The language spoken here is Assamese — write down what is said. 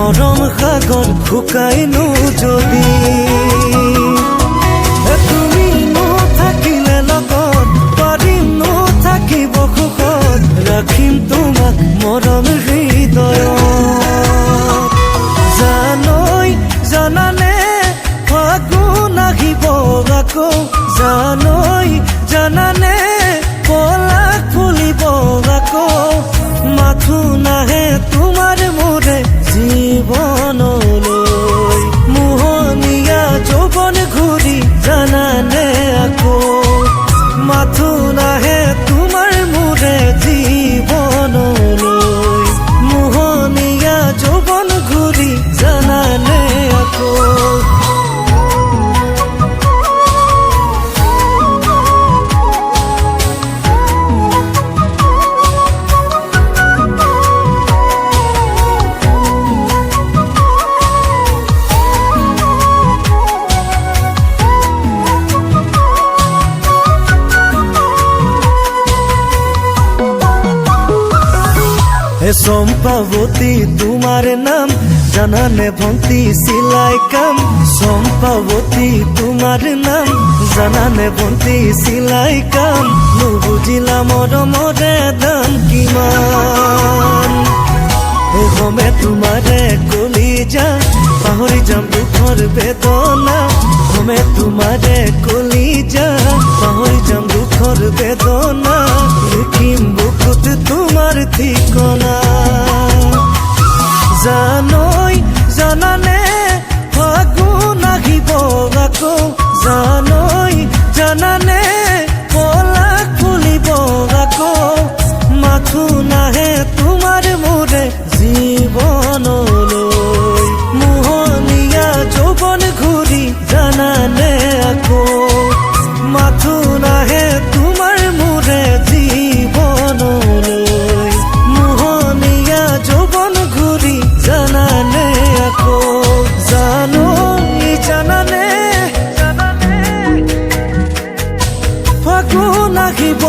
মৰম সাগৰ শুকাইনো যদি তুমি নাথাকিলে লগত পাৰিম নাথাকিব সুখত ৰাখিম তোমাক মৰম হৃদয়ত জানৈ জানানে ফাগুন আহিব আকৌ জানৈ জানানে পলাক ফুলিব আকৌ মাথো নাহে তোমাৰ মোৰে জীৱনলৈ মোহনীয়া যৌৱন ঘূৰি জানানে আকৌ মাথো নাহে তোমাৰ মোৰে জীৱনলৈ মোহনীয়া যৌৱন ঘূৰি জানানে আকৌ চম্পাৱতী তোমাৰ নাম জানানে ভন্তি চিলাই কাম চম্পাৱতী তোমাৰ নাম জানানে ভন্তি চিলাই কাম নুবুজিলা মৰমৰে দাম কিমান হমে তোমাৰে কলিজা পাহৰি যাম দুখৰ বেদনা হমে তোমাৰে কলিজা পাহৰি যাম দুখৰ বেদনা লিখিম বুকুত তোমাৰ ঠিকনা জানৈ জানানে ফাগুন আহিব আকৌ জানৈ জানানে পলাক ফুলিব আকৌ মাথো নাহে তোমাৰ মোৰে জীৱনলৈ মোহনীয়া যৌৱন ঘূৰি জানানে আকৌ মাথো নাহে তোমাৰ মোৰে জীৱনলৈ মোহনীয়া যৌৱন ঘূৰি জানানে আকৌ জানৈ জানানে ফাগুন আহিব